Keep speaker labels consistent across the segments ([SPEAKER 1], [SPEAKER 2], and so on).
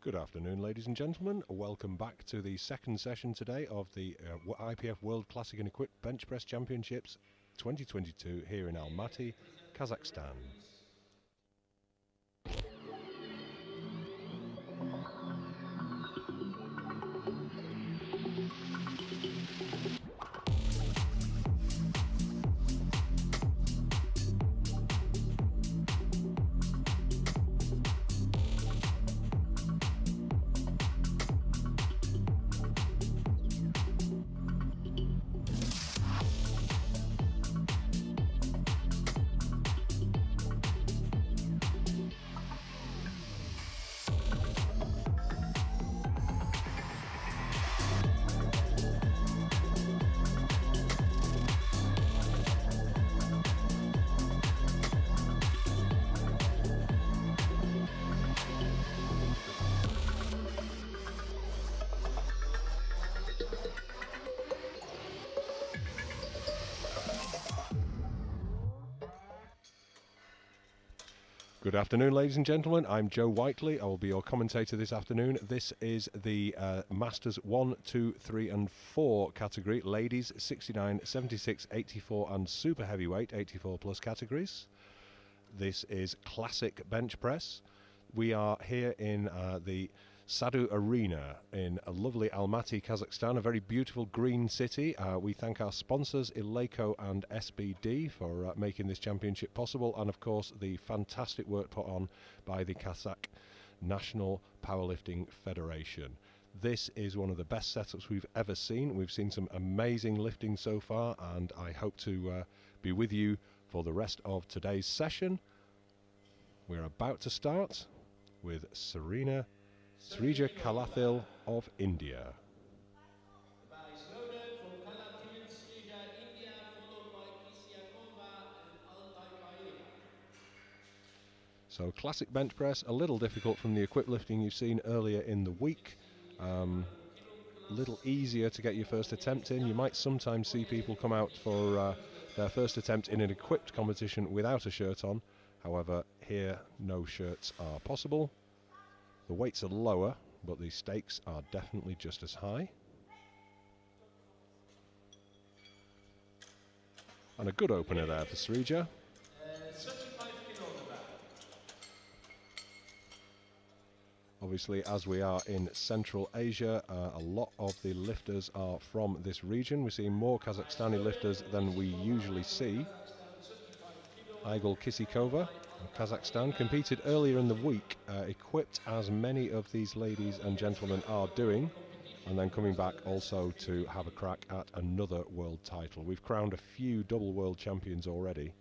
[SPEAKER 1] Good afternoon, ladies and gentlemen. Welcome back to the second session today of the IPF World Classic and Equipped Bench Press Championships 2022 here in Almaty, Kazakhstan. Good afternoon, ladies and gentlemen. I'm Joe Whiteley. I will be your commentator this afternoon. This is the Masters 1, 2, 3 and 4 category. Ladies 69, 76, 84 and super heavyweight 84 plus categories. This is classic bench press. We are here in the Sadu Arena in a lovely Almaty, Kazakhstan, a very beautiful green city. We thank our sponsors Ileco and SBD for making this championship possible, and of course the fantastic work put on by the Kazakh National Powerlifting Federation. This is one of the best setups we've ever seen. We've seen some amazing lifting so far, and I hope to be with you for the rest of today's session. We're about to start with Srija Kalathil of India. So classic bench press, a little difficult from the equipped lifting you've seen earlier in the week. A little easier to get your first attempt in. You might sometimes see people come out for their first attempt in an equipped competition without a shirt on. However, here no shirts are possible. The weights are lower, but the stakes are definitely just as high. And a good opener there for Srija. Obviously, as we are in Central Asia, a lot of the lifters are from this region. We're seeing more Kazakhstani lifters than we usually see. Aigul Kisikova of Kazakhstan competed earlier in the week, equipped as many of these ladies and gentlemen are doing, and then coming back also to have a crack at another world title. We've crowned a few double world champions already.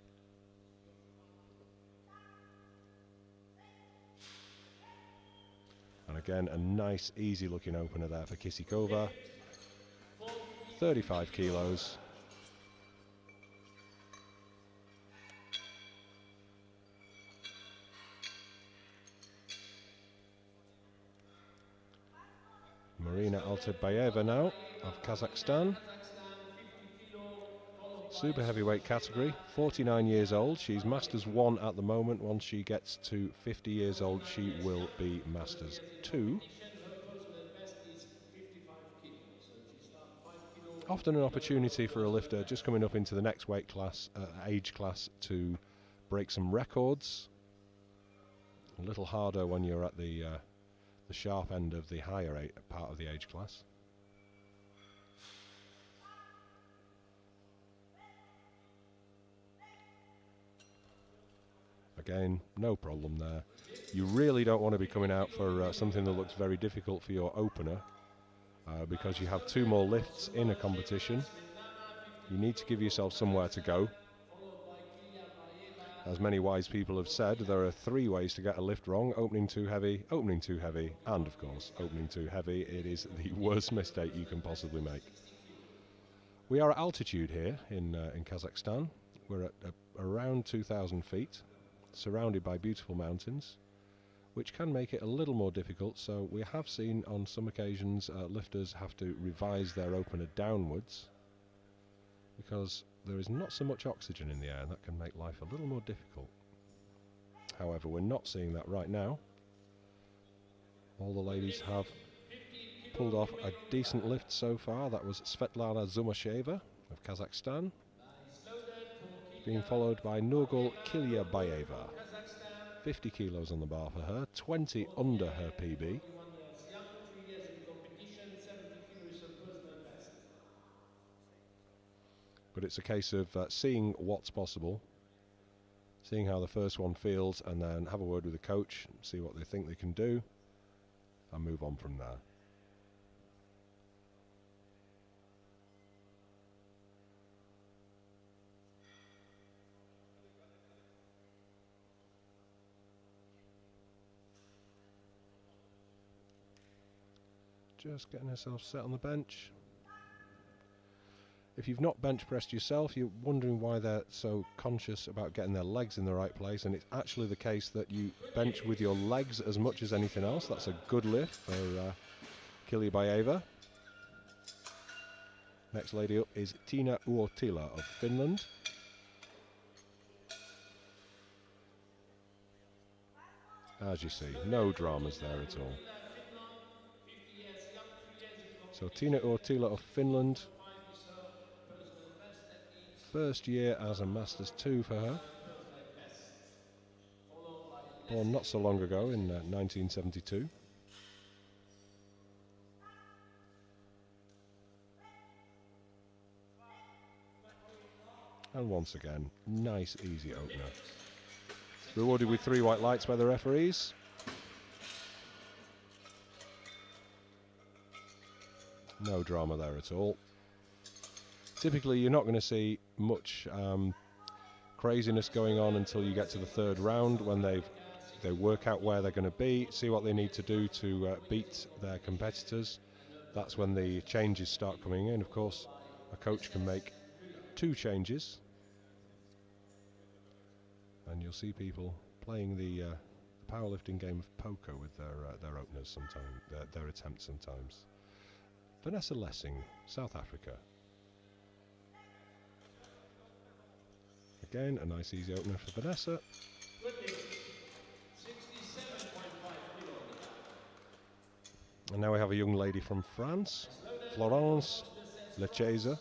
[SPEAKER 1] And again, a nice easy looking opener there for Kisikova. 35 kilos. Marina Altebayeva now of Kazakhstan. Super heavyweight category, 49 years old. She's Masters 1 at the moment. Once she gets to 50 years old, she will be Masters 2. Often an opportunity for a lifter just coming up into the next weight class, age class, to break some records. A little harder when you're at the sharp end of the higher part of the age class. Again, no problem there. You really don't want to be coming out for something that looks very difficult for your opener, because you have two more lifts in a competition. You need to give yourself somewhere to go. As many wise people have said, there are three ways to get a lift wrong: opening too heavy, and of course, opening too heavy. It is the worst mistake you can possibly make. We are at altitude here in Kazakhstan. We're at around 2,000 feet, surrounded by beautiful mountains, which can make it a little more difficult. So we have seen on some occasions lifters have to revise their opener downwards, because there is not so much oxygen in the air, and that can make life a little more difficult. However, we're not seeing that right now. All the ladies have pulled off a decent lift so far. That was Svetlana Zumasheva of Kazakhstan, being followed by Nurgul Kilyabayeva. 50 kilos on the bar for her, 20 under her PB. But it's a case of seeing what's possible, seeing how the first one feels, and then have a word with the coach, see what they think they can do, and move on from there. Just getting herself set on the bench. If you've not bench pressed yourself, you're wondering why they're so conscious about getting their legs in the right place, and it's actually the case that you bench with your legs as much as anything else. That's a good lift for Kilyabayeva. Next lady up is Tiina Uotila of Finland. As you see, no dramas there at all. So Tiina Uotila of Finland, first year as a Masters 2 for her. Born not so long ago in 1972. And once again, nice easy opener. Rewarded with 3 white lights by the referees. No drama there at all. Typically you're not going to see much craziness going on until you get to the 3rd round, when they work out where they're going to be, see what they need to do to beat their competitors. That's when the changes start coming in. Of course, a coach can make 2 changes, and you'll see people playing the powerlifting game of poker with their openers sometimes, their attempts sometimes. Vanessa Lessing, South Africa. Again, a nice easy opener for Vanessa. And now we have a young lady from France, Florence Lecheza.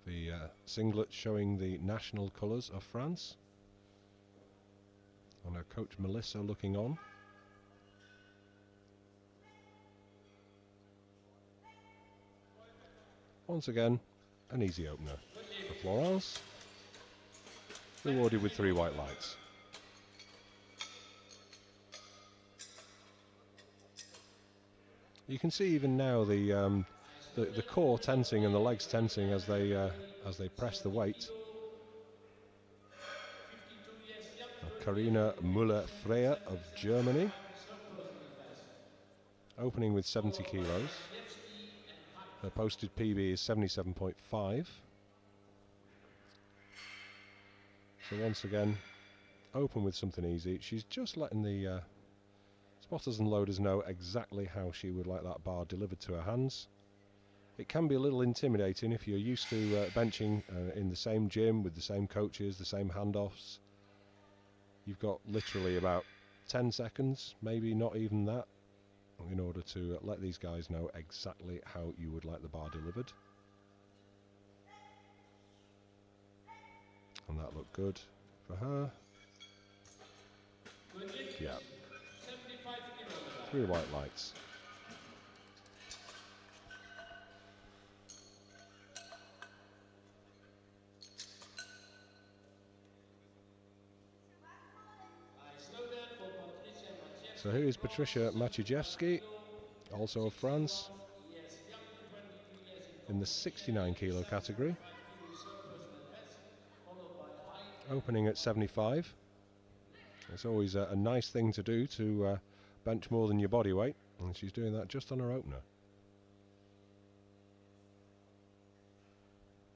[SPEAKER 1] The singlet showing the national colours of France, and her coach Melissa looking on. Once again, an easy opener for Florence, rewarded with 3 white lights. You can see even now the core tensing and the legs tensing as they press the weight. Karina Müller-Freyer of Germany, opening with 70 kilos. Her posted PB is 77.5. So once again, open with something easy. She's just letting the spotters and loaders know exactly how she would like that bar delivered to her hands. It can be a little intimidating if you're used to benching in the same gym with the same coaches, the same handoffs. You've got literally about 10 seconds, maybe not even that, in order to let these guys know exactly how you would like the bar delivered. And that looked good for her. Yeah. 3 white lights. So here is Patricia Maciejewski, also of France, in the 69 kilo category, opening at 75. It's always a nice thing to do, to bench more than your body weight, and she's doing that just on her opener.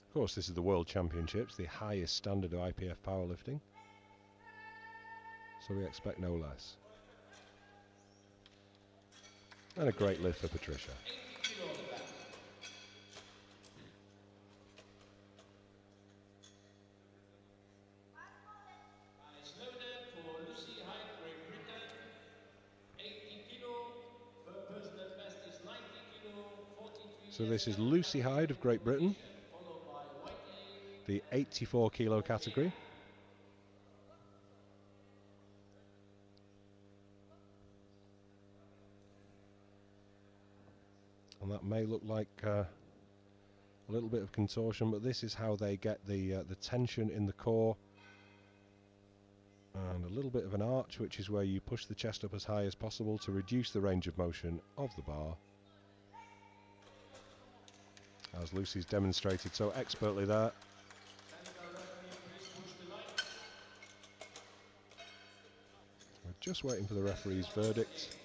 [SPEAKER 1] Of course, this is the World Championships, the highest standard of IPF powerlifting, so we expect no less. And a great lift for Patricia. So this is Lucy Hyde of Great Britain, the 84 kilo category. And that may look like a little bit of contortion, but this is how they get the tension in the core. And a little bit of an arch, which is where you push the chest up as high as possible to reduce the range of motion of the bar, as Lucy's demonstrated so expertly there. We're just waiting for the referee's verdict.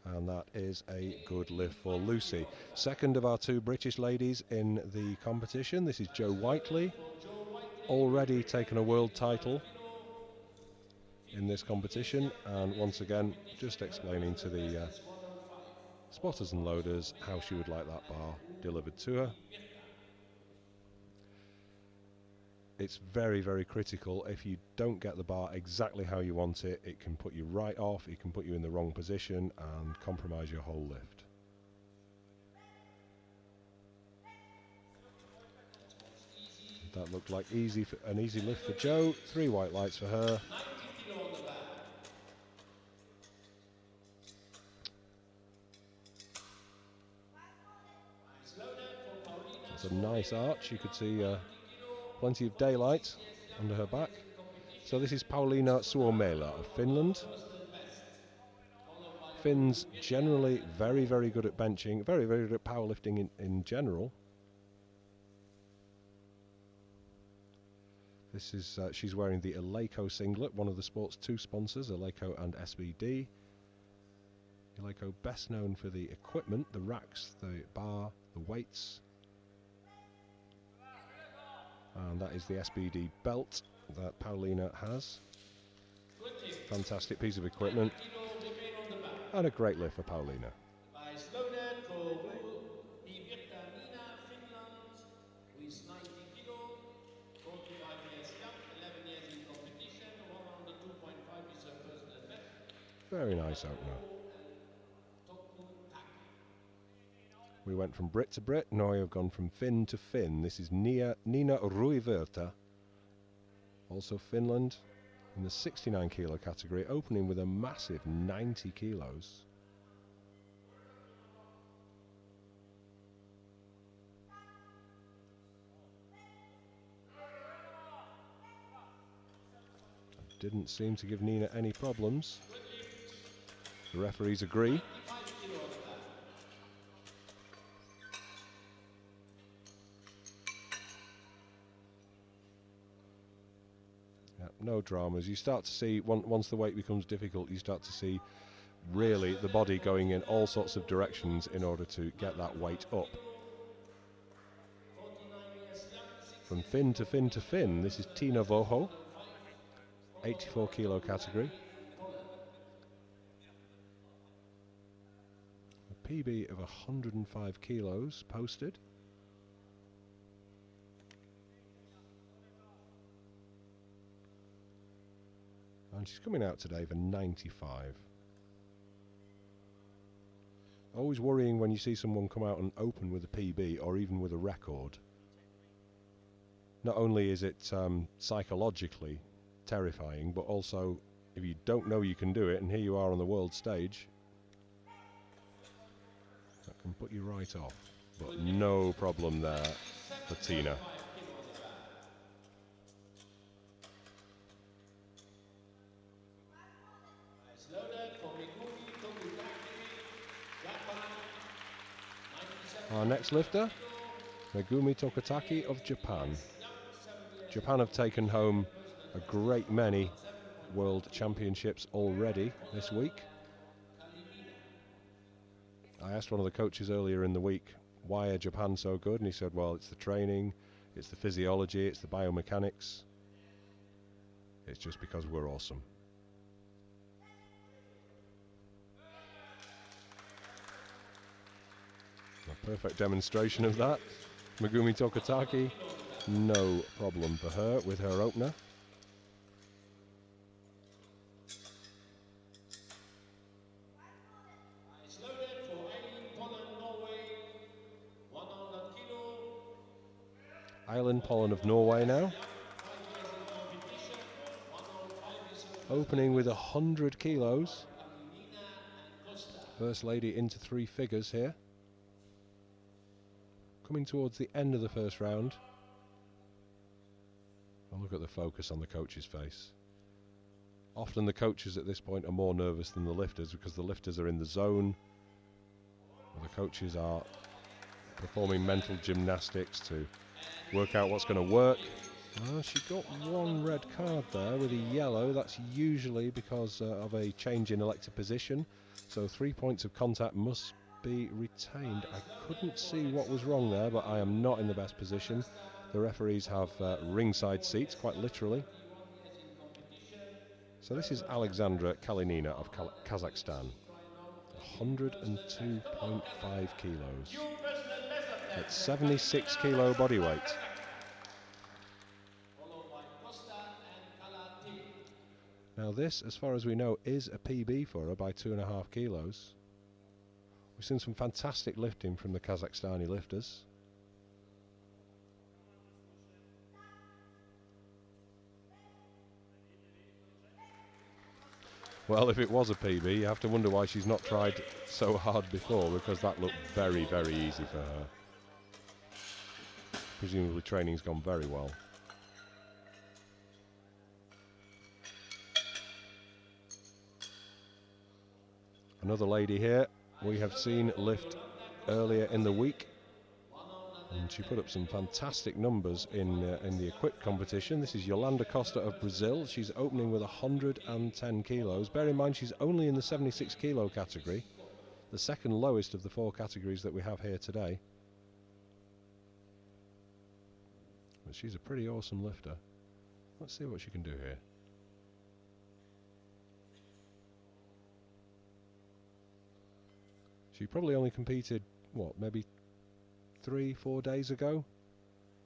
[SPEAKER 1] And that is a good lift for Lucy. Second of our two British ladies in the competition. This is Jo Whiteley, already taken a world title in this competition, and once again just explaining to the spotters and loaders how she would like that bar delivered to her. It's very, very critical. If you don't get the bar exactly how you want it, it can put you right off, it can put you in the wrong position and compromise your whole lift. That looked like an easy lift for Jo. 3 white lights for her. That's a nice arch. You could see plenty of daylight under her back. So this is Pauliina Suomela of Finland. Finns generally very, very good at benching, very, very good at powerlifting in general. This is she's wearing the Eleiko singlet, one of the Sports 2 sponsors, Eleiko and SBD. Eleiko best known for the equipment, the racks, the bar, the weights. And that is the SBD belt that Pauliina has. Fantastic piece of equipment. And a great lift for Pauliina. Very nice opener. We went from Brit to Brit, now we have gone from Finn to Finn. This is Nina Ruivirta, also Finland, in the 69 kilo category, opening with a massive 90 kilos. Didn't seem to give Nina any problems. The referees agree. No dramas. You start to see, once the weight becomes difficult, you start to see really the body going in all sorts of directions in order to get that weight up. From Finn to Finn to Finn, this is Tina Voho, 84 kilo category. A PB of 105 kilos posted. And she's coming out today for 95. Always worrying when you see someone come out and open with a PB or even with a record. Not only is it psychologically terrifying, but also if you don't know you can do it and here you are on the world stage, that can put you right off. But no problem there for Tina. Our next lifter, Megumi Tokataki of Japan. Japan have taken home a great many world championships already this week. I asked one of the coaches earlier in the week, why are Japan so good? And he said, well, it's the training, it's the physiology, it's the biomechanics. It's just because we're awesome. A perfect demonstration of that. Megumi Tokataki, no problem for her with her opener. Eileen Pollen of Norway now. Opening with 100 kilos. First lady into 3 figures here. Coming towards the end of the first round. Oh, look at the focus on the coach's face. Often the coaches at this point are more nervous than the lifters because the lifters are in the zone. The coaches are performing mental gymnastics to work out what's going to work. Oh, she got 1 red card there with a yellow. That's usually because of a change in elective position. So 3 points of contact must be retained. I couldn't see what was wrong there, but I am not in the best position. The referees have ringside seats, quite literally. So this is Alexandra Kalinina of Kazakhstan. 102.5 kilos. At 76 kilo body weight. Now this, as far as we know, is a PB for her by 2.5 kilos. We've seen some fantastic lifting from the Kazakhstani lifters. Well, if it was a PB, you have to wonder why she's not tried so hard before, because that looked very, very easy for her. Presumably training's gone very well. Another lady here we have seen lift earlier in the week, and she put up some fantastic numbers in the equipped competition. This is Yolanda Costa of Brazil. She's opening with 110 kilos. Bear in mind she's only in the 76 kilo category, the second lowest of the 4 categories that we have here today. But she's a pretty awesome lifter. Let's see what she can do here. She probably only competed, what, maybe 3-4 days ago?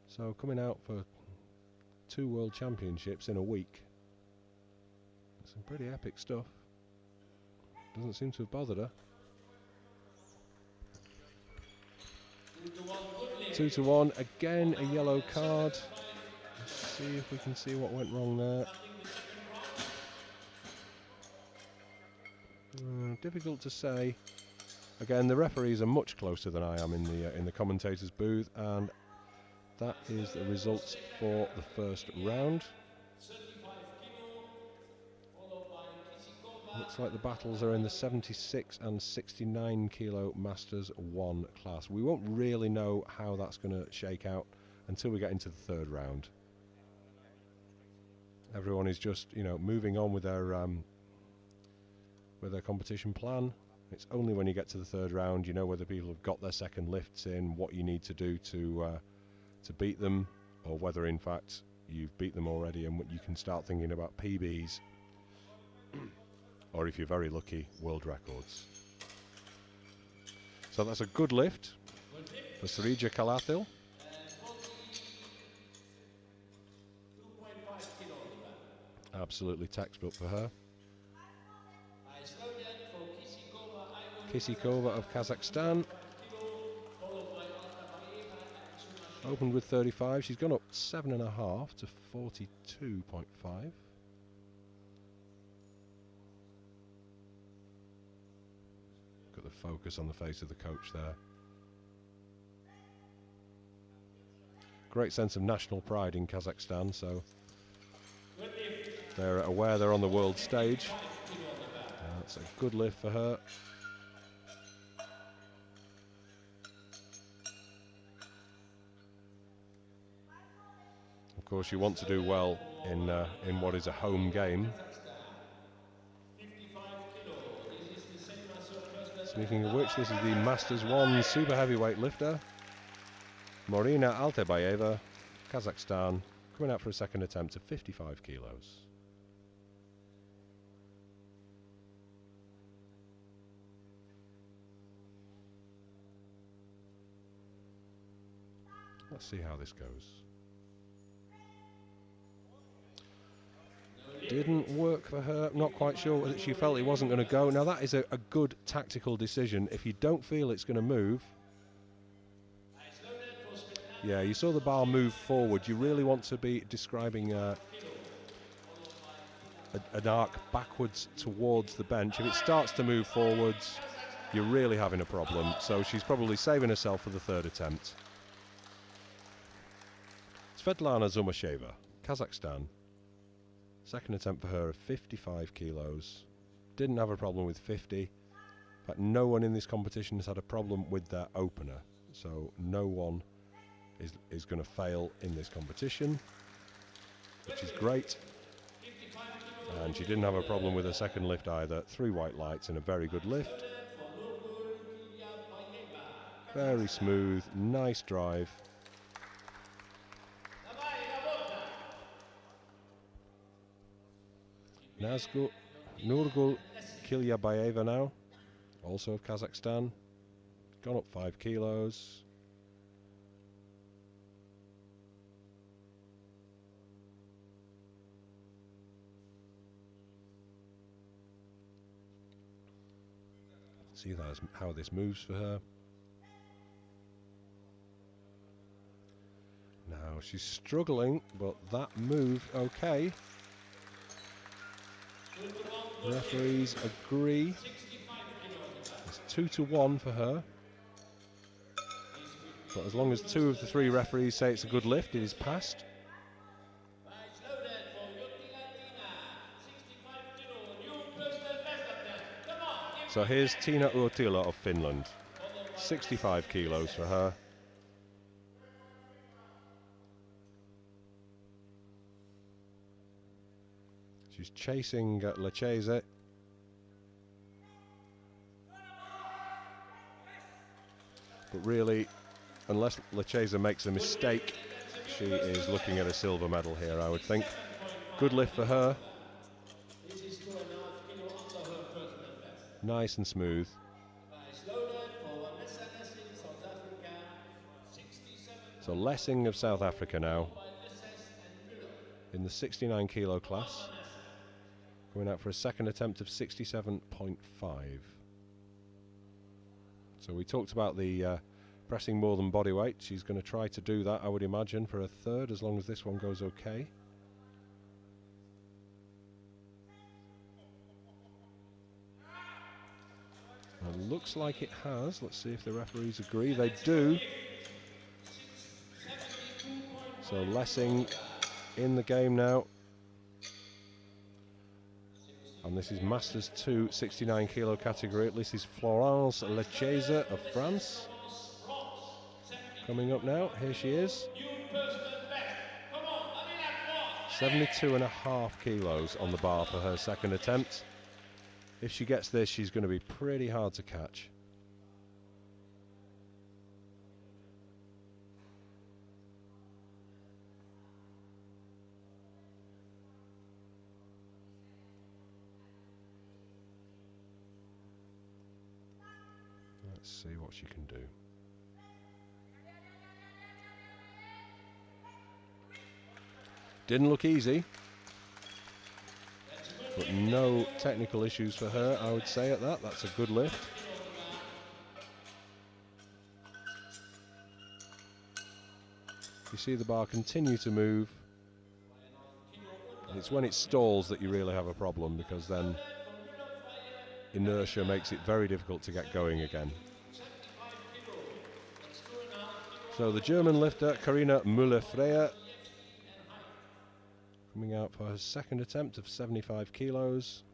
[SPEAKER 1] So coming out for 2 world championships in a week. Some pretty epic stuff. Doesn't seem to have bothered her. 2-1, again a yellow card. Let's see if we can see what went wrong there. Difficult to say. Again, the referees are much closer than I am in the commentators' booth, and that is the results for the first round. Looks like the battles are in the 76 and 69 kilo Masters 1 class. We won't really know how that's going to shake out until we get into the third round. Everyone is just, moving on with their competition plan. It's only when you get to the third round you know whether people have got their second lifts in, what you need to do to beat them, or whether in fact you've beat them already and you can start thinking about PBs, or if you're very lucky, world records. So that's a good lift for Sarija Kalathil. Absolutely textbook for her. Kisikova of Kazakhstan opened with 35. She's gone up 7.5 to 42.5. Got the focus on the face of the coach there. Great sense of national pride in Kazakhstan, so they're aware they're on the world stage. That's a good lift for her. Of course, you want to do well in what is a home game. Speaking of which, this is the Masters 1 super heavyweight lifter, Marina Altebayeva, Kazakhstan, coming out for a second attempt at 55 kilos. Let's see how this goes. Didn't work for her. Not quite sure whether she felt it wasn't going to go. Now that is a good tactical decision. If you don't feel it's going to move, yeah, you saw the bar move forward. You really want to be describing an arc backwards towards the bench. If it starts to move forwards, you're really having a problem. So she's probably saving herself for the third attempt. Svetlana Zumasheva, Kazakhstan. Second attempt for her of 55 kilos. Didn't have a problem with 50. In fact, no one in this competition has had a problem with their opener. So no one is going to fail in this competition, which is great. And she didn't have a problem with her second lift either. 3 white lights and a very good lift. Very smooth, nice drive. Nurgul Kilyabayeva now, also of Kazakhstan. Gone up 5 kilos. See how this moves for her. Now she's struggling, but that moved okay. Referees agree. It's 2-1 for her. But as long as 2 of the 3 referees say it's a good lift, it is passed. So here's Tina Uotila of Finland. 65 kilos for her. She's chasing Lechese. But really, unless Lechese makes a mistake, she is looking at a silver medal here, I would think. Good lift for her. Nice and smooth. So Lessing of South Africa now in the 69 kilo class, going out for a second attempt of 67.5. So we talked about the pressing more than body weight. She's going to try to do that, I would imagine, for a third, as long as this one goes okay. It looks like it has. Let's see if the referees agree. They do. So Lessing in the game now. And this is Masters 2, 69 kilo category. This is Florence Lechese of France. Coming up now. Here she is. 72.5 kilos on the bar for her second attempt. If she gets this, she's going to be pretty hard to catch. Let's see what she can do. Didn't look easy, but no technical issues for her, I would say, at that. That's a good lift. You see the bar continue to move. It's when it stalls that you really have a problem, because then inertia makes it very difficult to get going again. So the German lifter, Carina Müller-Freyer, coming out for her second attempt of 75 kilos.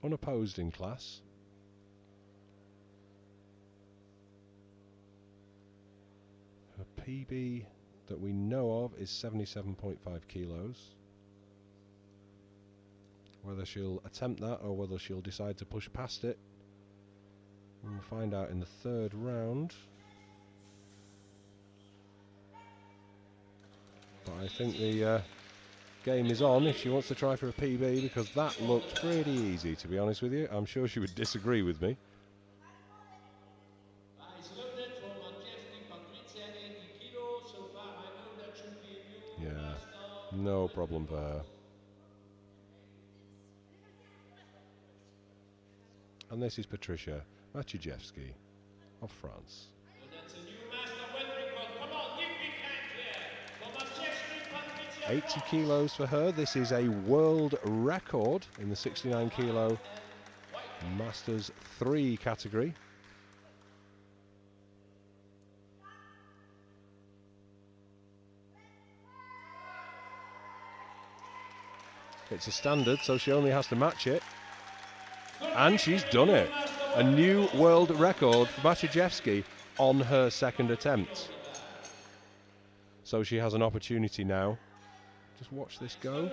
[SPEAKER 1] Unopposed in class. Her PB that we know of is 77.5 kilos. Whether she'll attempt that or whether she'll decide to push past it, we'll find out in the third round. But I think the game is on if she wants to try for a PB, because that looked pretty easy, to be honest with you. I'm sure she would disagree with me. No problem for her. And this is Patricia Maciejewski of France. 80 kilos for her. This is a world record in the 69 kilo Masters 3 category. It's a standard, so she only has to match it. And she's done it. A new world record for Maciejewski on her second attempt. So she has an opportunity now. Just watch this go.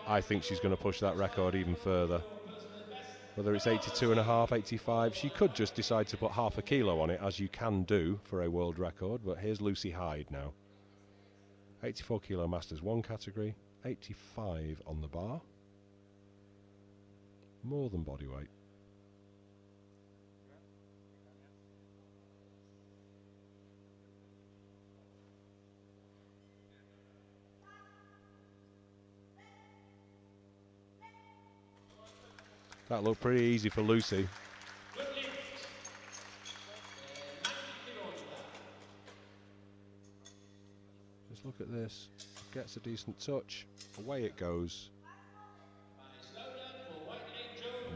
[SPEAKER 1] I think she's going to push that record even further. Whether it's 82.5, 85, she could just decide to put half a kilo on it, as you can do for a world record. But here's Lucy Hyde now. 84 kilo Masters 1 category, 85 on the bar. More than body weight. That looked pretty easy for Lucy. Just look at this. Gets a decent touch. Away it goes.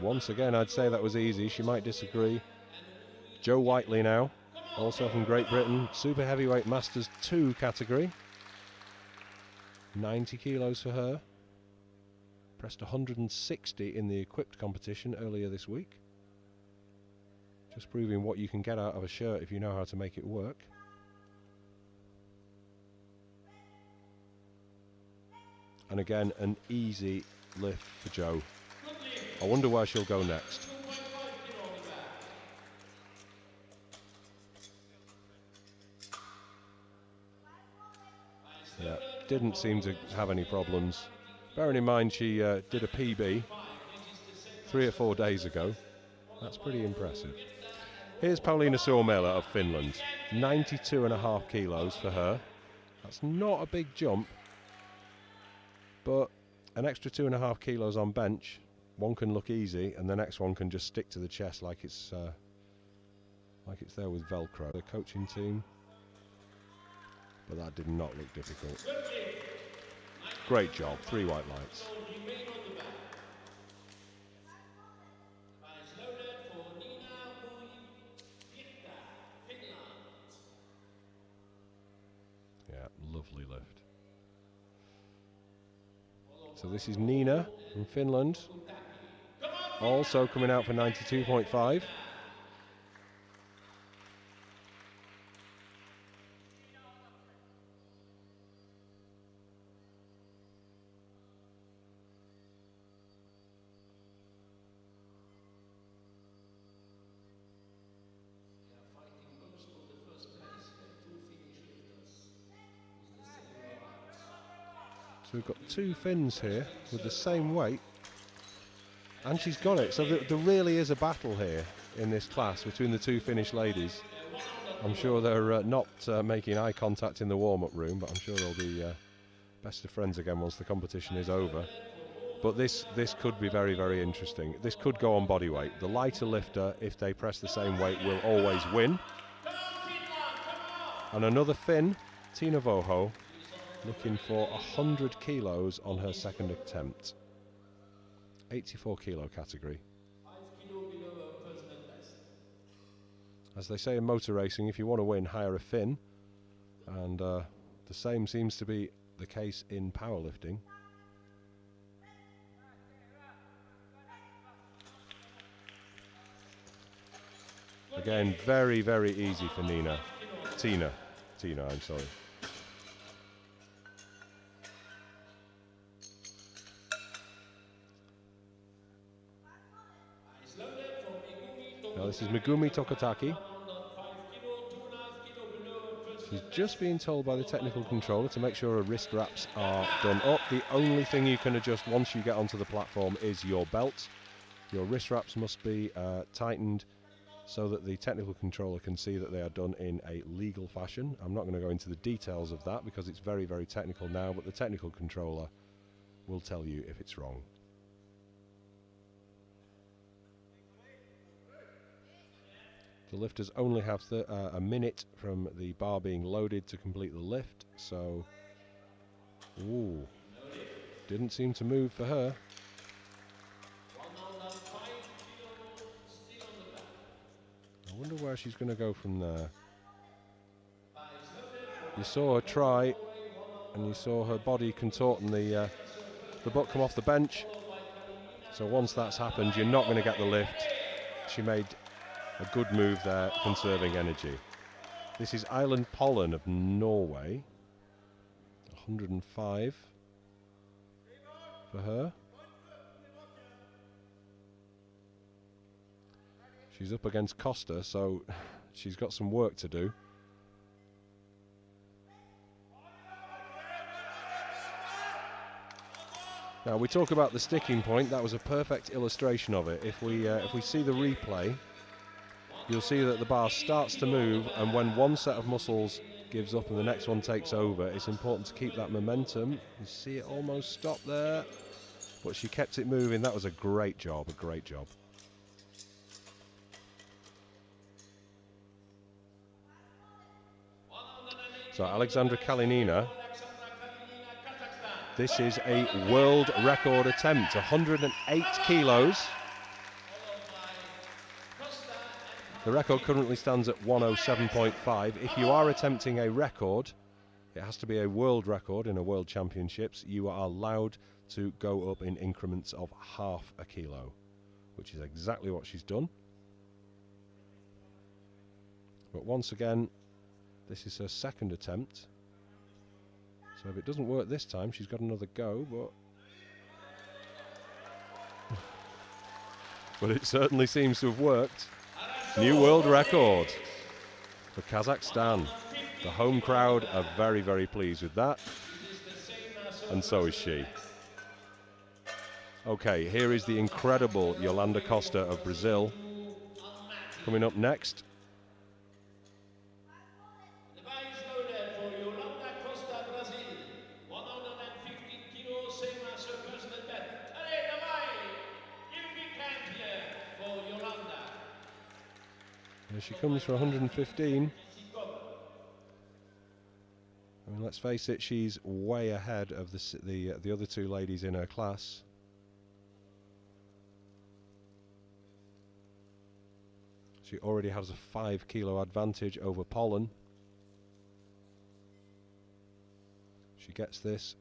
[SPEAKER 1] Once again, I'd say that was easy. She might disagree. Jo Whiteley now, also from Great Britain. Super heavyweight Masters 2 category. 90 kilos for her. Pressed 160 in the equipped competition earlier this week. Just proving what you can get out of a shirt if you know how to make it work. And again, an easy lift for Jo. I wonder where she'll go next. Yeah, didn't seem to have any problems. Bearing in mind she did a PB 3 or 4 days ago. That's pretty impressive. Here's Pauliina Suomela of Finland. 92.5 kilos for her. That's not a big jump, but an extra 2.5 kilos on bench. One can look easy, and the next one can just stick to the chest like it's there with Velcro. The coaching team, but that did not look difficult. Great job, 3 white lights. Yeah, lovely lift. So this is Nina from Finland, also coming out for 92.5. So we've got 2 Finns here with the same weight, and she's got it. So there really is a battle here in this class between the 2 Finnish ladies. I'm sure they're not making eye contact in the warm-up room, but I'm sure they'll be best of friends again once the competition is over. But this could be very, very interesting. This could go on body weight. The lighter lifter, if they press the same weight, will always win. And another Finn, Tina Voho, looking for 100 kilos on her second attempt. 84 kilo category. As they say in motor racing, if you want to win, hire a Finn. And the same seems to be the case in powerlifting. Again, very, very easy for Nina. Tina, I'm sorry. Now this is Megumi Tokataki. She's just being told by the technical controller to make sure her wrist wraps are done up. The only thing you can adjust once you get onto the platform is your belt. Your wrist wraps must be tightened so that the technical controller can see that they are done in a legal fashion. I'm not going to go into the details of that because it's very, very technical now, but the technical controller will tell you if it's wrong. The lifters only have a minute from the bar being loaded to complete the lift, so ooh, didn't seem to move for her. I wonder where she's going to go from there. You saw her try, and you saw her body contorting the butt come off the bench. So once that's happened, you're not going to get the lift. She made a good move there, conserving energy. This is Island Pollen of Norway. 105 for her. She's up against Costa, so she's got some work to do. Now we talk about the sticking point. That was a perfect illustration of it. If we see the replay, you'll see that the bar starts to move, and when one set of muscles gives up and the next one takes over, it's important to keep that momentum. You see it almost stop there, but she kept it moving. That was a great job, a great job. So Alexandra Kalinina, this is a world record attempt, 108 kilos. The record currently stands at 107.5. If you are attempting a record, it has to be a world record in a world championships. You are allowed to go up in increments of half a kilo, which is exactly what she's done. But once again, this is her second attempt. So if it doesn't work this time, she's got another go, but it certainly seems to have worked. New world record for Kazakhstan. The home crowd are very, very pleased with that, and so is she. Okay, here is the incredible Yolanda Costa of Brazil coming up next. Here she comes for 115. I mean, let's face it, she's way ahead of the other two ladies in her class. She already has a 5 kilo advantage over Pollen. She gets this,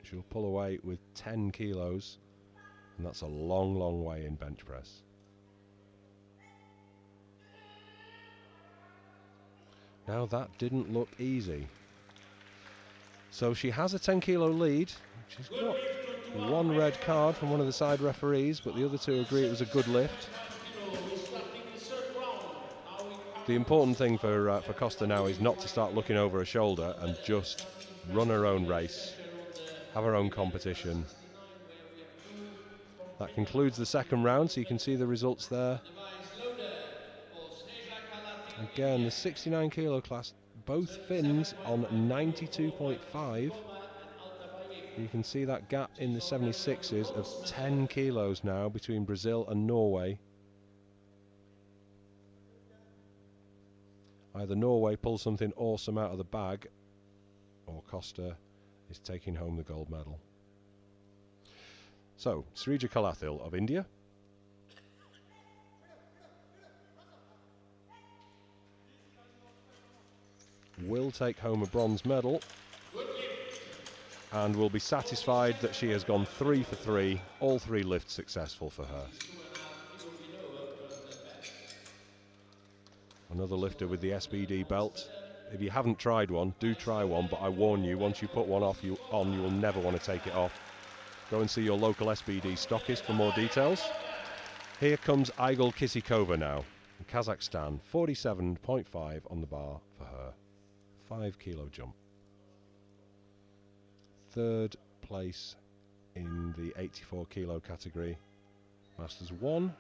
[SPEAKER 1] she'll pull away with 10 kilos, and that's a long, long way in bench press. Now that didn't look easy. So she has a 10 kilo lead. She's got one red card from one of the side referees, but the other two agree it was a good lift. The important thing for Costa now is not to start looking over her shoulder and just run her own race, have her own competition. That concludes the second round, so you can see the results there. Again, the 69 kilo class, both Finns on 92.5. You can see that gap in the 76s of 10 kilos now between Brazil and Norway. Either Norway pulls something awesome out of the bag, or Costa is taking home the gold medal. So, Srija Kalathil of India. Will take home a bronze medal and will be satisfied that she has gone 3 for 3, all 3 lifts successful for her. Another lifter with the SBD belt. If you haven't tried one, do try one, but I warn you, once you put one you will never want to take it off. Go and see your local SBD stockist for more details. Here comes Igul Kisikova now, in Kazakhstan, 47.5 on the bar for her. 5 kilo jump. Third place in the 84 kilo category. Masters 1.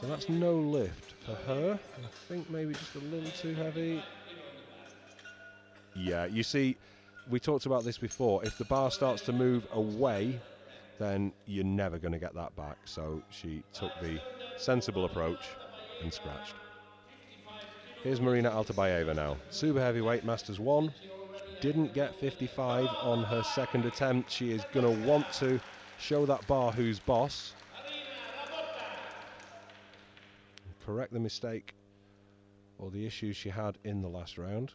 [SPEAKER 1] So that's no lift for her. I think maybe just a little too heavy. Yeah, you see, we talked about this before. If the bar starts to move away, then you're never going to get that back. So she took the sensible approach and scratched. Here's Marina Altabayeva now. Super heavyweight, Masters 1. Didn't get 55 on her second attempt. She is going to want to show that bar who's boss. Correct the mistake or the issues she had in the last round.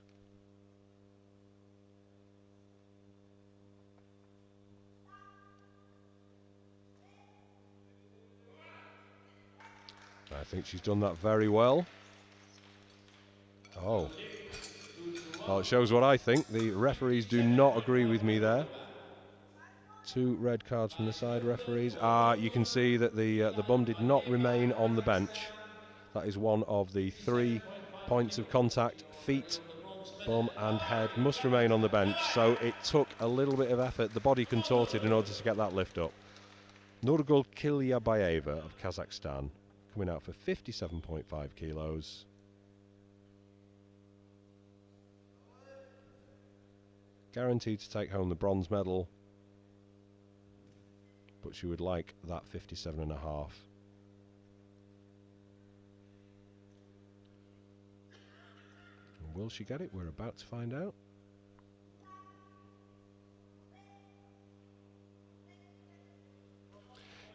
[SPEAKER 1] I think she's done that very well. Oh. Well, it shows what I think. The referees do not agree with me there. 2 red cards from the side referees. You can see that the bum did not remain on the bench. That is one of the 3 points of contact. Feet, bum and head must remain on the bench. So it took a little bit of effort. The body contorted in order to get that lift up. Nurgul Kilyabayeva of Kazakhstan coming out for 57.5 kilos. Guaranteed to take home the bronze medal, but she would like that 57.5. Will she get it? We're about to find out.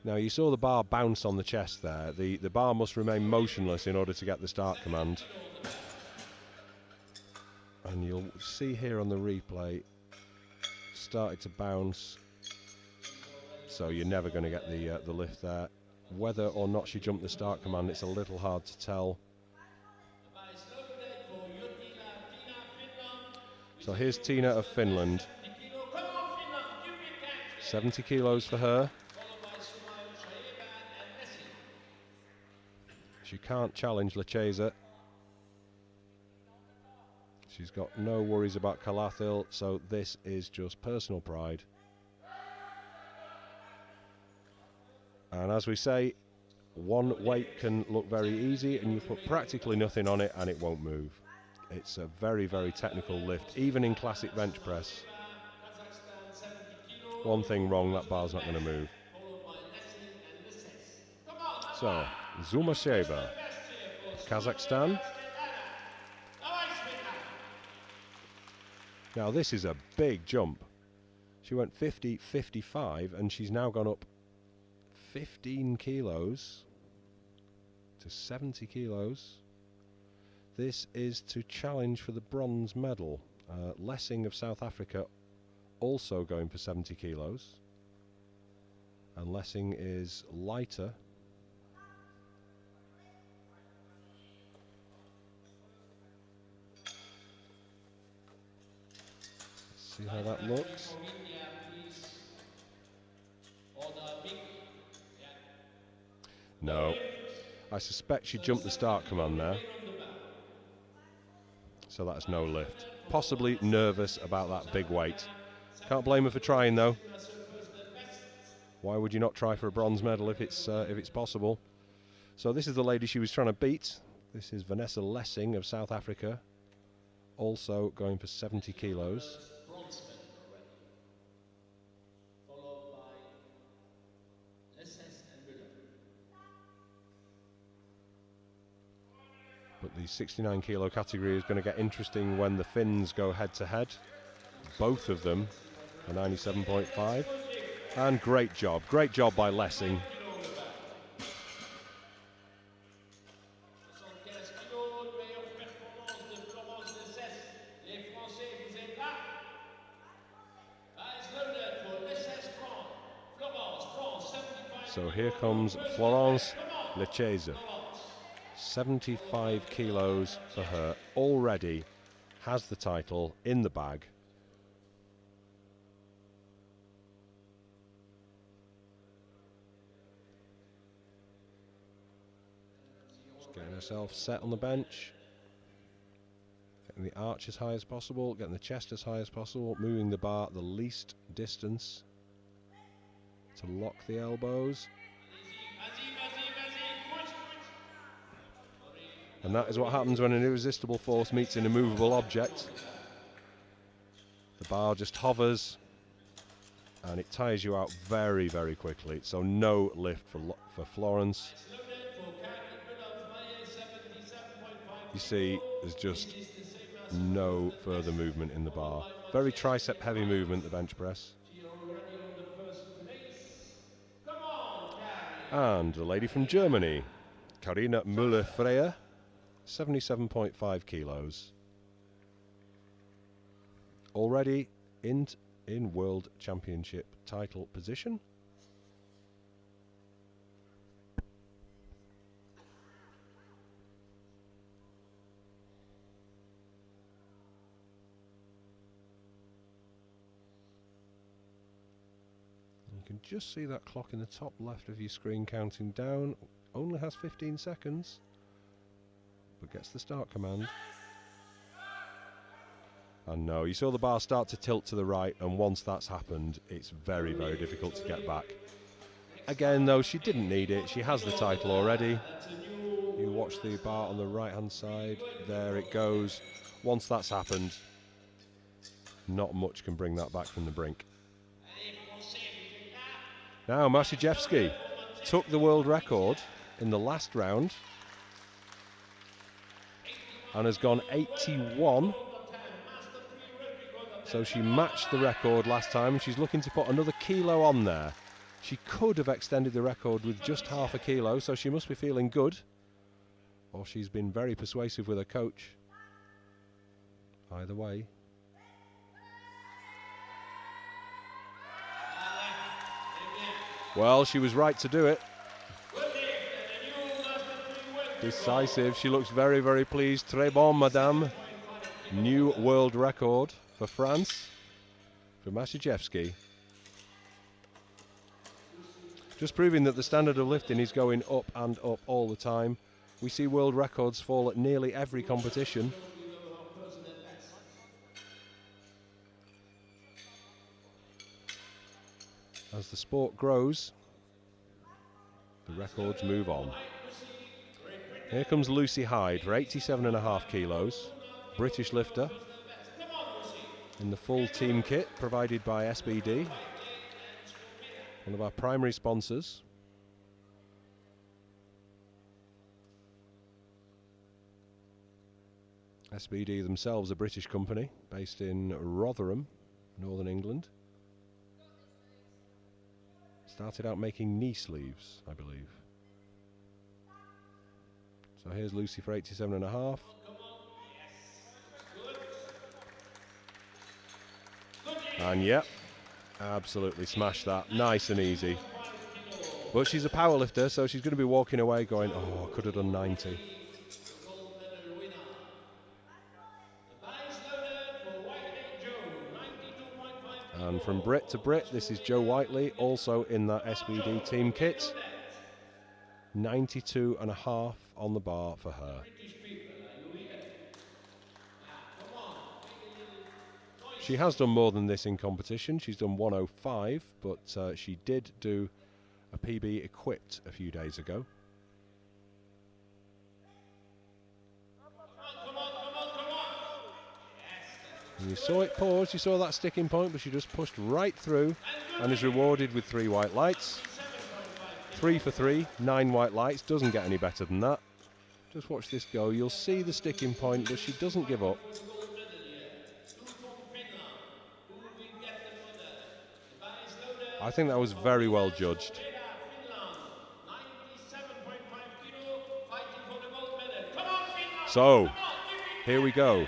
[SPEAKER 1] Now you saw the bar bounce on the chest there. The bar must remain motionless in order to get the start command. And you'll see here on the replay, started to bounce. So you're never going to get the lift there. Whether or not she jumped the start command, it's a little hard to tell. So here's Tina of Finland. 70 kilos for her. She can't challenge Lecheza. She's got no worries about Kalathil, so this is just personal pride. And as we say, one weight can look very easy and you put practically nothing on it and it won't move. It's a very, very technical lift, even in classic bench press. One thing wrong, that bar's not going to move. So, Zumasheva of Kazakhstan. Now this is a big jump. She went 50-55 and she's now gone up 15 kilos to 70 kilos. This is to challenge for the bronze medal. Lessing of South Africa also going for 70 kilos. And Lessing is lighter. Let's see how that looks. No. I suspect she jumped the start command there. So that's no lift. Possibly nervous about that big weight. Can't blame her for trying though. Why would you not try for a bronze medal if it's possible? So this is the lady she was trying to beat. This is Vanessa Lessing of South Africa, also going for 70 kilos. But the 69 kilo category is going to get interesting when the Finns go head to head. Both of them for 97.5. And great job by Lessing. So here comes Florence Lecheza. 75 kilos for her, already has the title in the bag. Just getting herself set on the bench, getting the arch as high as possible, getting the chest as high as possible, moving the bar the least distance to lock the elbows. And that is what happens when an irresistible force meets an immovable object. The bar just hovers and it tires you out very, very quickly. So no lift for Florence. You see, there's just no further movement in the bar. Very tricep heavy movement, the bench press. And the lady from Germany, Karina Müller-Freyer, 77.5 kilos. Already in World Championship title position. You can just see that clock in the top left of your screen counting down. Only has 15 seconds, but gets the start command. And no, you saw the bar start to tilt to the right, and once that's happened, it's very, very difficult to get back. Again, though, she didn't need it. She has the title already. You watch the bar on the right-hand side. There it goes. Once that's happened, not much can bring that back from the brink. Now, Masiejewski took the world record in the last round and has gone 81. So she matched the record last time, and she's looking to put another kilo on there. She could have extended the record with just half a kilo, so she must be feeling good. Or she's been very persuasive with her coach. Either way. Well, she was right to do it. Decisive. She looks very, very pleased. Très bon, madame. New world record for France, for Masiejewski. Just proving that the standard of lifting is going up and up all the time. We see world records fall at nearly every competition. As the sport grows, the records move on. Here comes Lucy Hyde for 87.5 kilos, British lifter, in the full team kit provided by SBD, one of our primary sponsors. SBD themselves a British company based in Rotherham, Northern England. Started out making knee sleeves, I believe. So here's Lucy for 87.5. And yep, absolutely smashed that, nice and easy. But she's a power lifter, so she's going to be walking away going, oh, I could have done 90. And from Brit to Brit, this is Jo Whiteley, also in that SBD team kit. 92.5 on the bar for her. She has done more than this in competition. She's done 105, but she did do a PB equipped a few days ago. And you saw it pause, you saw that sticking point, but she just pushed right through and is rewarded with 3 white lights. 3 for 3, 9 white lights, doesn't get any better than that. Just watch this go, you'll see the sticking point, but she doesn't give up. I think that was very well judged. So, here we go.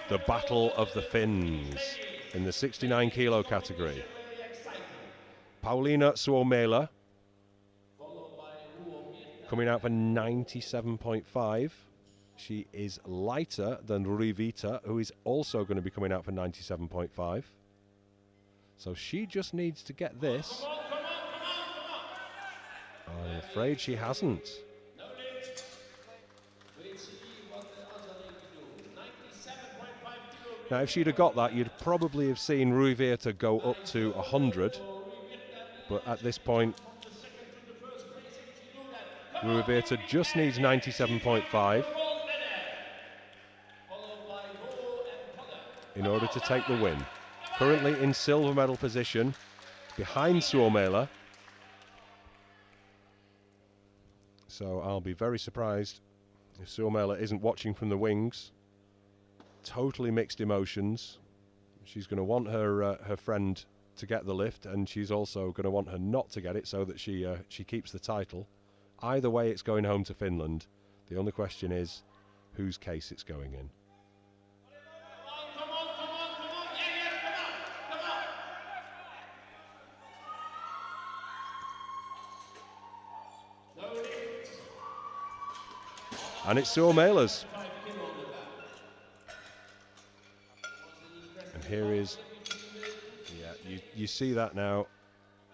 [SPEAKER 1] The Battle of the Finns in the 69 kilo category. Pauliina Suomela coming out for 97.5. She is lighter than Rivita, who is also going to be coming out for 97.5. So she just needs to get this. I'm afraid she hasn't. Now, if she'd have got that, you'd probably have seen Rivita go up to 100. But at this point, Rivita just needs 97.5. in order to take the win. Currently in silver medal position, behind Suomela. So I'll be very surprised if Suomela isn't watching from the wings. Totally mixed emotions. She's going to want her friend to get the lift, and she's also going to want her not to get it so that she keeps the title. Either way, it's going home to Finland. The only question is whose case it's going in. And it's Suomela's. And here is, yeah, you see that now,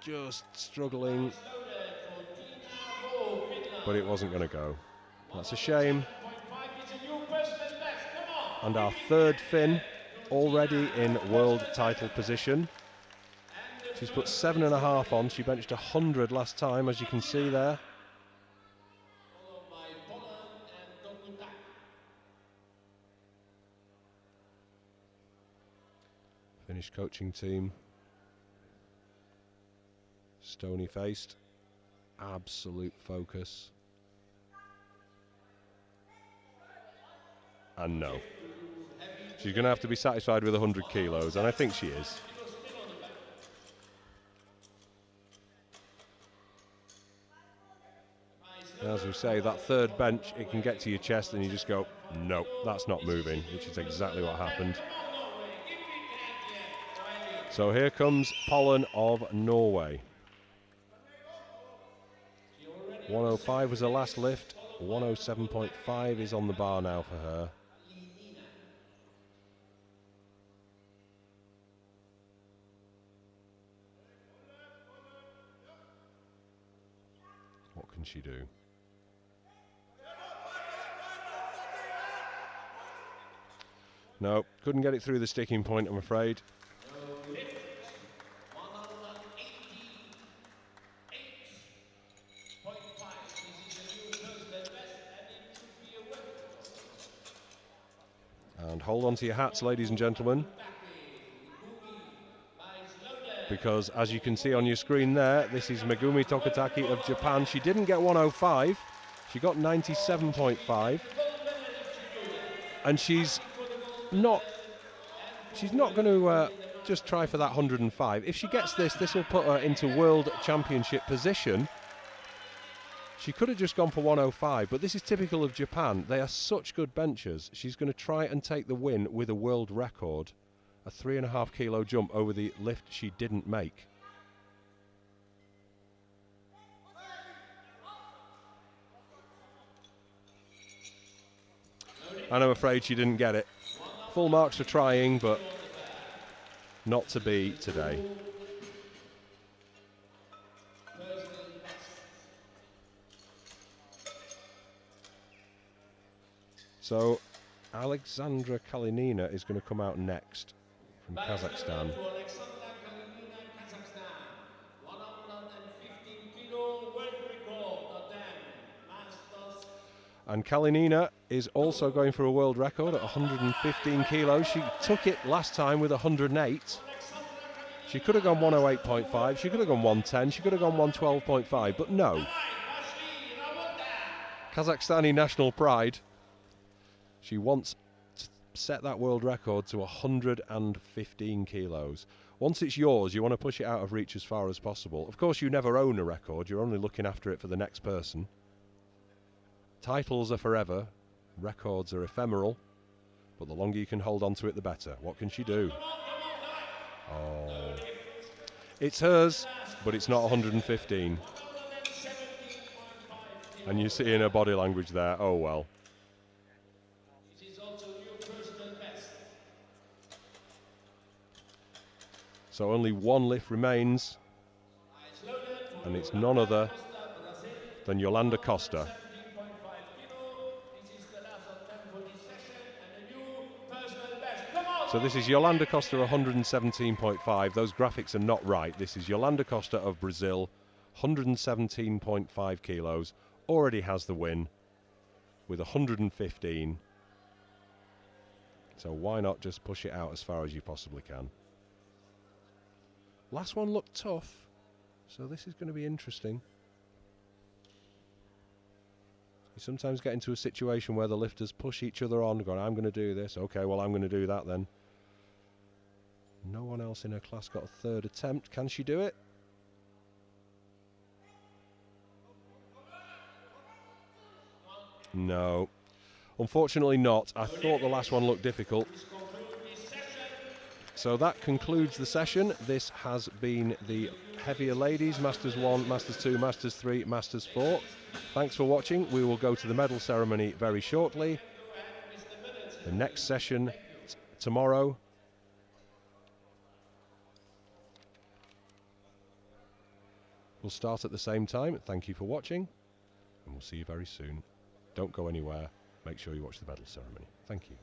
[SPEAKER 1] just struggling, but it wasn't going to go. That's a shame. And our third Finn already in world title position. She's put 7.5 on. She benched 100 last time, as you can see there. Finnish coaching team. Stony faced. Absolute focus. And no. She's going to have to be satisfied with 100 kilos, and I think she is. As we say, that third bench, it can get to your chest and you just go, no, that's not moving, which is exactly what happened. So here comes Pollen of Norway. 105 was her last lift. 107.5 is on the bar now for her. What can she do? No, couldn't get it through the sticking point, I'm afraid. And hold on to your hats, ladies and gentlemen, because as you can see on your screen there, this is Megumi Tokataki of Japan. She didn't get 105, she got 97.5, and she's not going to just try for that 105. If she gets this, this will put her into world championship position. She could have just gone for 105, but this is typical of Japan. They are such good benchers. She's going to try and take the win with a world record. A 3.5 kilo jump over the lift she didn't make. And I'm afraid she didn't get it. Full marks for trying, but not to be today. So Alexandra Kalinina is going to come out next from Kazakhstan. And Kalinina is also going for a world record at 115 kilos. She took it last time with 108. She could have gone 108.5, she could have gone 110, she could have gone 112.5, but no. Kazakhstani national pride. She wants to set that world record to 115 kilos. Once it's yours, you want to push it out of reach as far as possible. Of course, you never own a record. You're only looking after it for the next person. Titles are forever. Records are ephemeral. But the longer you can hold on to it, the better. What can she do? Oh. It's hers, but it's not 115. And you see in her body language there, oh well. So only one lift remains, and it's none other than Yolanda Costa. So this is Yolanda Costa 117.5. Those graphics are not right. This is Yolanda Costa of Brazil, 117.5 kilos. Already has the win with 115. So why not just push it out as far as you possibly can? Last one looked tough, so this is going to be interesting. You sometimes get into a situation where the lifters push each other on, going, I'm going to do this. Okay, well, I'm going to do that then. No one else in her class got a third attempt. Can she do it? No. Unfortunately not. I thought the last one looked difficult. So that concludes the session. This has been the heavier ladies, Masters 1, Masters 2, Masters 3, Masters 4. Thanks for watching. We will go to the medal ceremony very shortly. The next session tomorrow. We'll start at the same time. Thank you for watching, and we'll see you very soon. Don't go anywhere. Make sure you watch the medal ceremony. Thank you.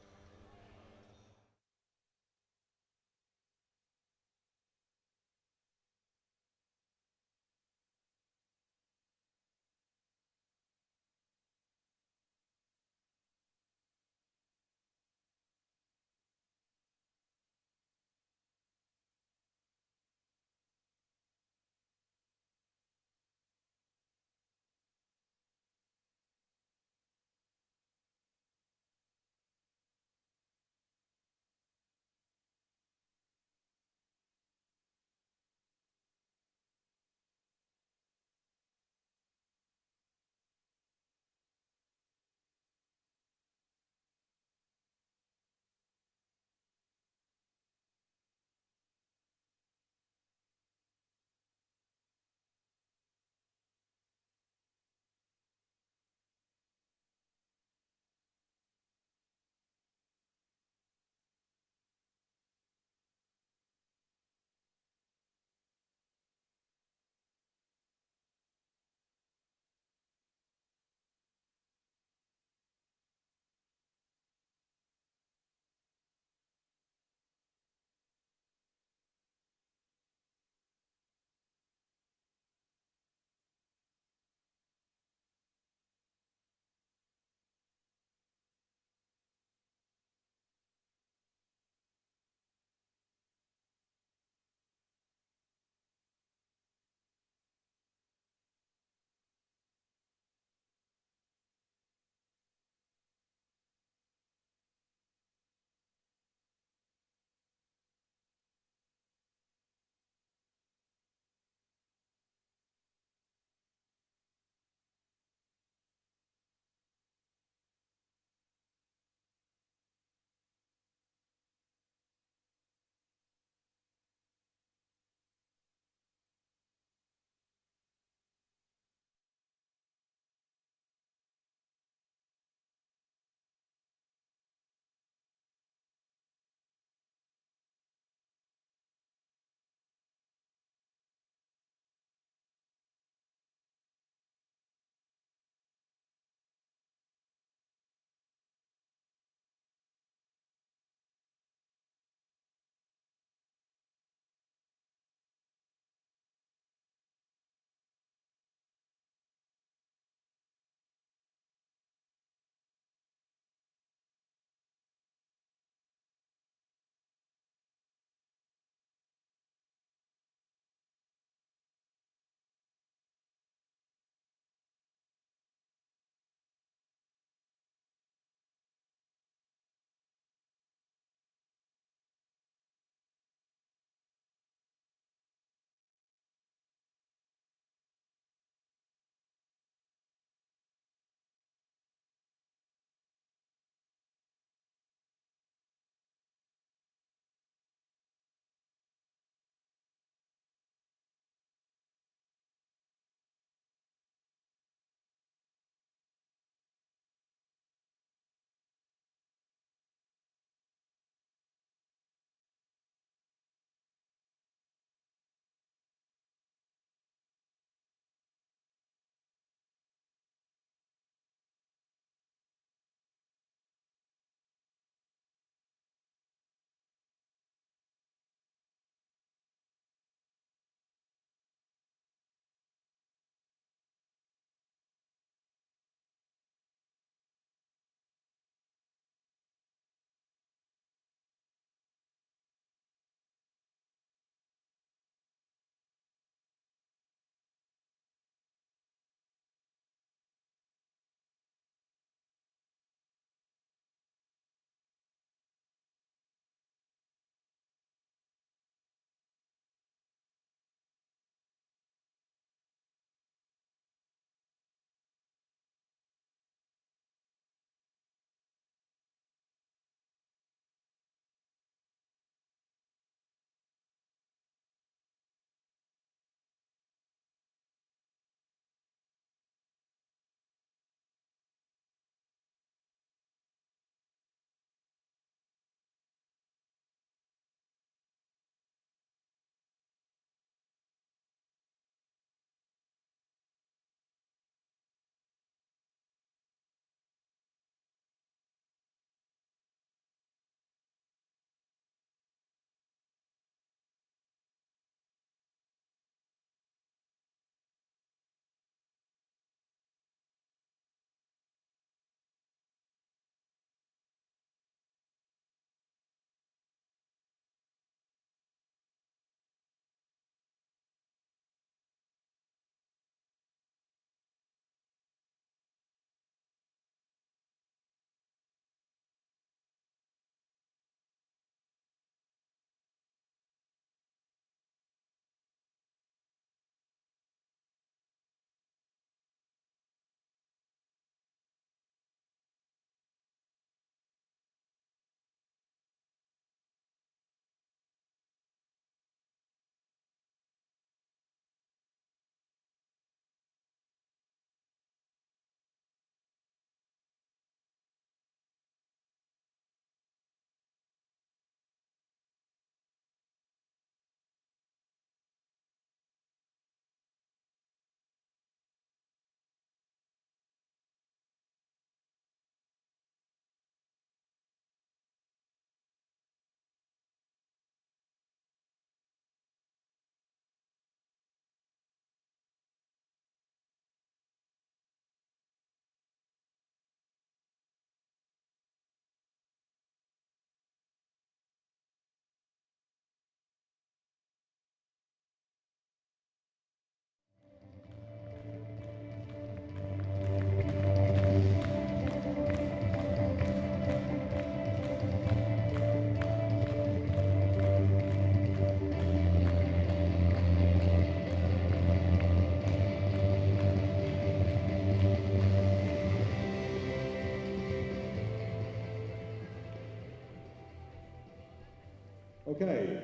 [SPEAKER 1] Okay,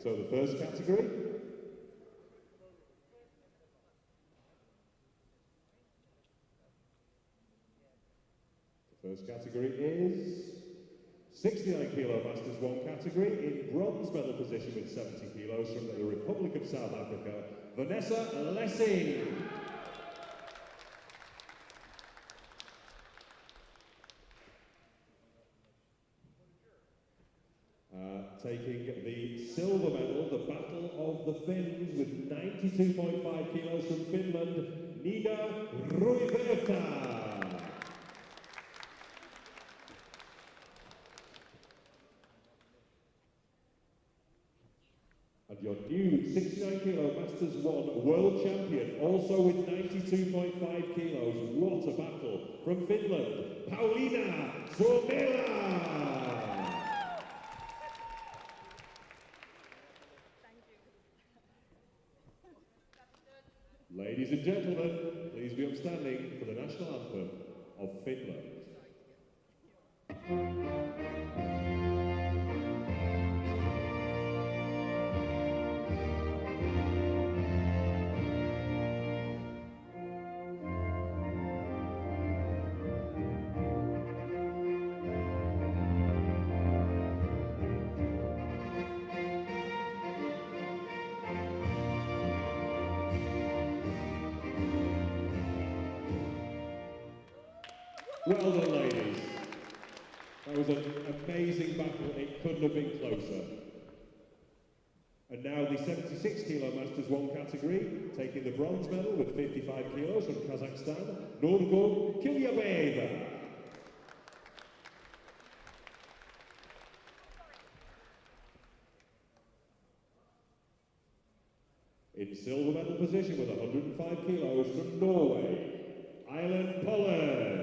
[SPEAKER 1] so the first category. The first category is 69 kilo Masters 1 category. In bronze medal position with 70 kilos from the Republic of South Africa, Vanessa Lessing. Taking the silver medal, the Battle of the Finns, with 92.5 kilos from Finland, Nida Ruiverta. And your new 69 kilo Masters 1 world champion, also with 92.5 kilos, what a battle, from Finland, Paulina Suomela. Ladies and gentlemen, please be upstanding for the national anthem of Finland. Well done, ladies. That was an amazing battle. It couldn't have been closer. And now the 76 kilo Masters 1 category, taking the bronze medal with 55 kilos from Kazakhstan, Nurgul Kilyabayeva. In silver medal position with 105 kilos from Norway, Eileen Pollard.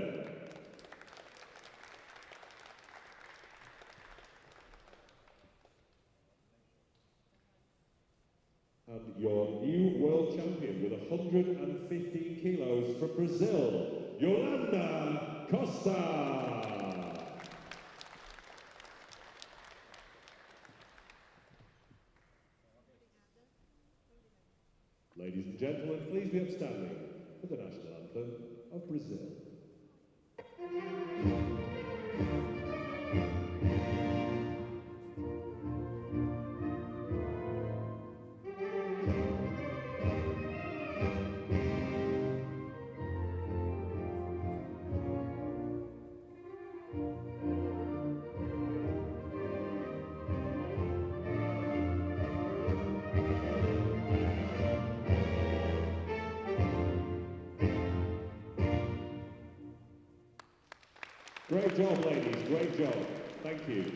[SPEAKER 1] And your new world champion with 115 kilos from Brazil, Yolanda Costa. Ladies and gentlemen, please be upstanding for the national anthem of Brazil. Great job, ladies, great job. Thank you.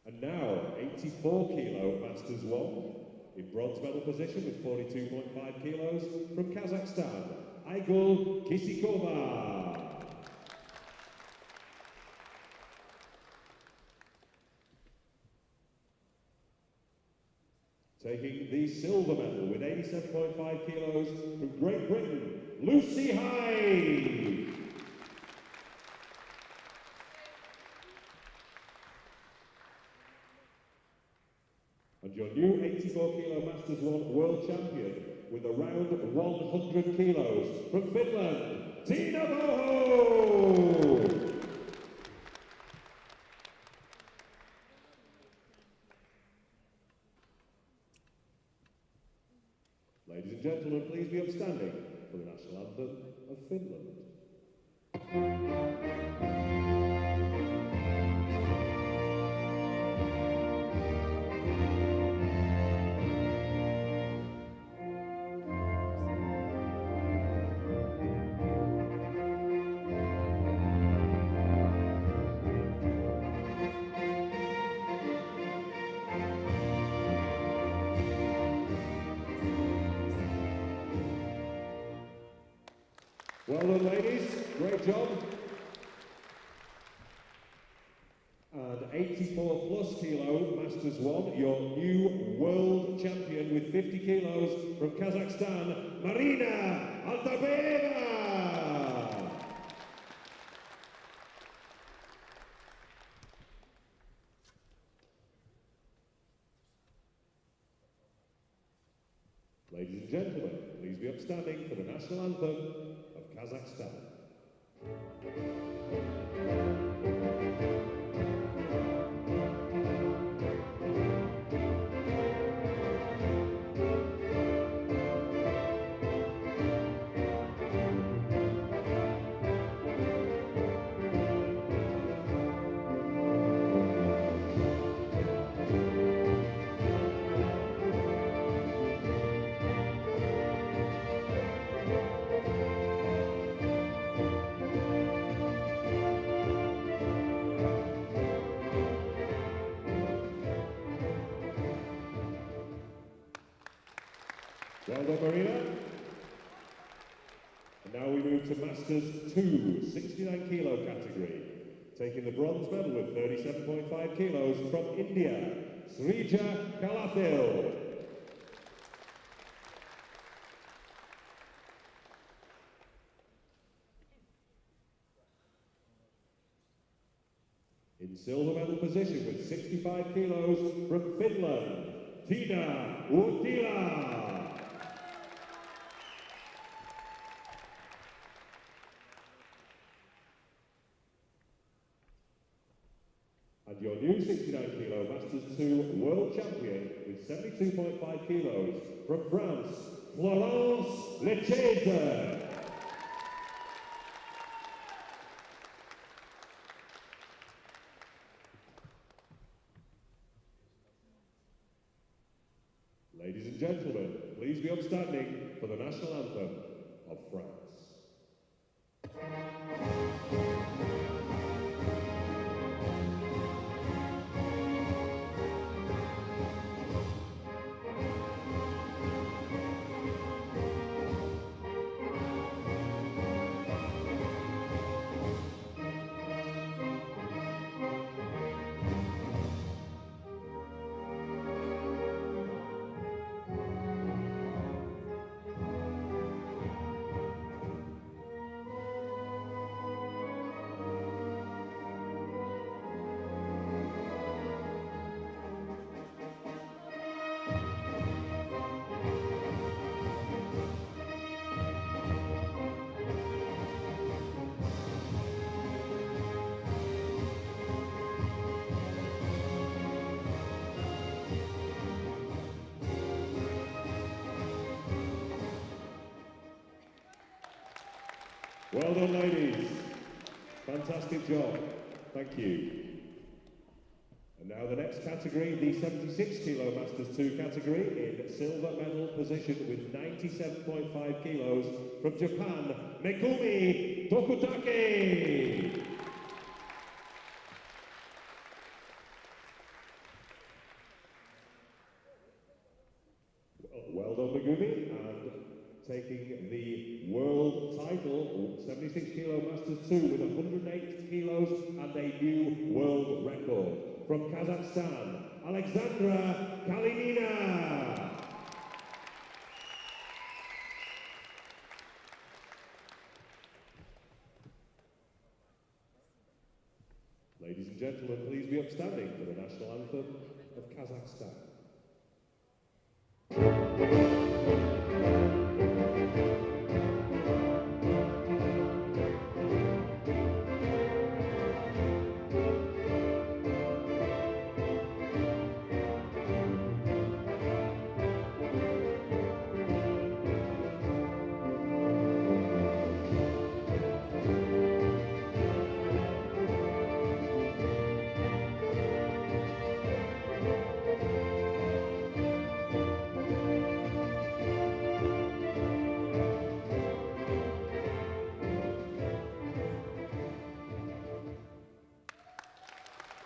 [SPEAKER 1] And now, 84 kilo Masters 1, in bronze medal position with 42.5 kilos from Kazakhstan, Aygul Kisikova. Taking the silver medal with 87.5 kilos from Great Britain, Lucy Hyde. And your new 84 kilo Masters 1 world champion with around 100 kilos from Finland, Tina Boho! Ladies and gentlemen, please be upstanding for the national anthem of Finland. Well done, ladies. Great job. And 84 plus kilo Masters 1, your new world champion with 50 kilos from Kazakhstan, Marina Altabayeva. Ladies and gentlemen, please be upstanding for the national anthem of Kazakhstan. Well done, Marina. And now we move to Masters 2, 69 kilo category. Taking the bronze medal with 37.5 kilos from India, Srija Kalathil. In silver medal position with 65 kilos from Finland, Tina Uotila. And your new 69 kilo Masters 2 world champion with 72.5 kilos from France, Florence Lecheze. Ladies and gentlemen, please be upstanding for the national anthem of France. Well done, ladies. Fantastic job. Thank you. And now the next category, the 76 kilo Masters 2 category, in silver medal position with 97.5 kilos from Japan, Megumi Tokutake. Well done, Megumi, and taking the world title, 76 kilo Masters 2 with 108 kilos and a new world record. From Kazakhstan, Alexandra Kalinina. Ladies and gentlemen, please be upstanding for the national anthem of Kazakhstan.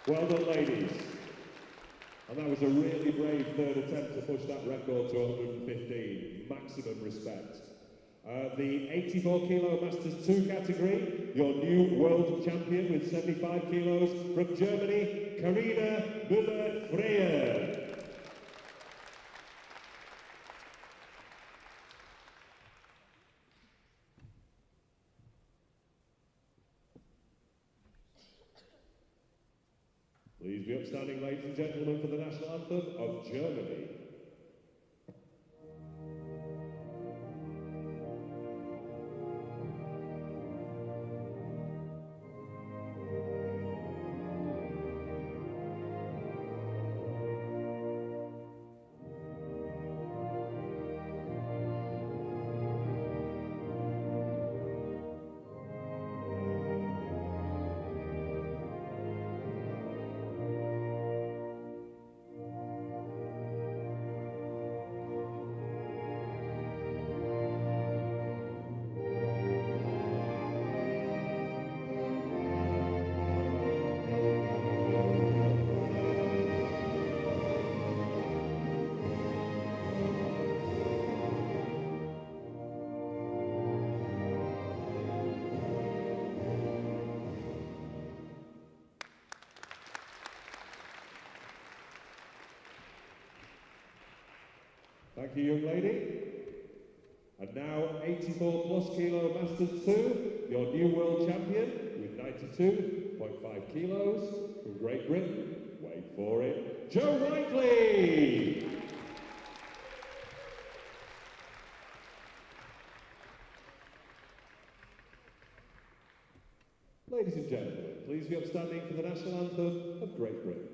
[SPEAKER 1] Well done, ladies. And that was a really brave third attempt to push that record to 115. Maximum respect. The 84 kilo Masters 2 category, your new world champion with 75 kilos from Germany, Karina Müller-Freyer. Please be upstanding, ladies and gentlemen, for the national anthem of Germany.
[SPEAKER 2] Thank you, young lady. And now 84 plus kilo Masters 2, your new world champion with 92.5 kilos from Great Britain. Wait for it, Joe Whiteley! Ladies and gentlemen, please be upstanding for the national anthem of Great Britain.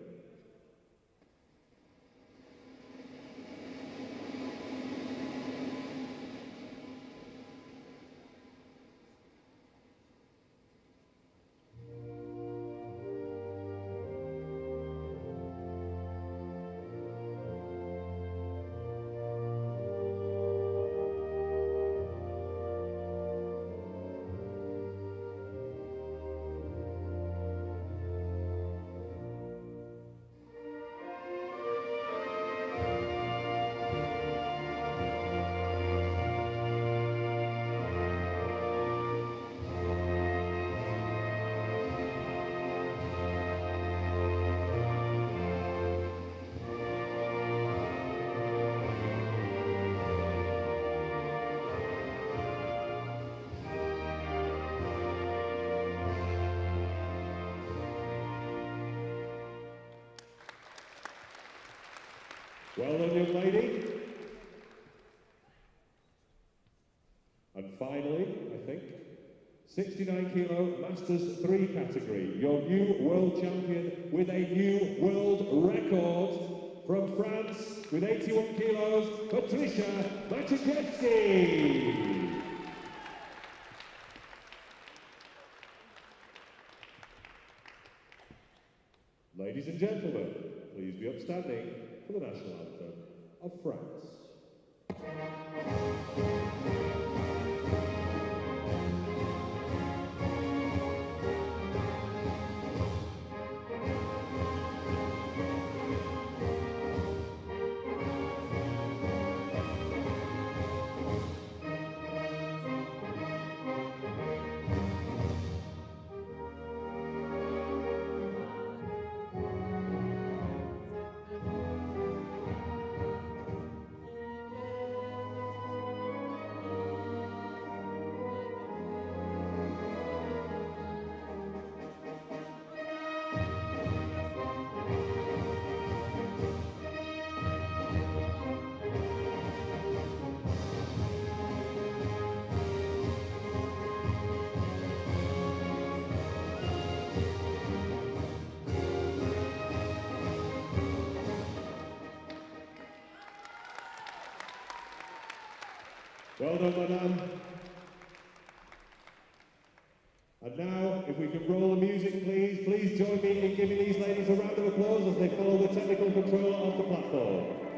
[SPEAKER 2] Well done, young lady. And finally, I think, 69 kilo Masters 3 category, your new world champion with a new world record from France with 81 kilos, Patricia Matuszewski. Ladies and gentlemen, please be upstanding for the national anthem of France. Well done, madame. And now, if we can roll the music, please join me in giving these ladies a round of applause as they follow the technical controller off the platform.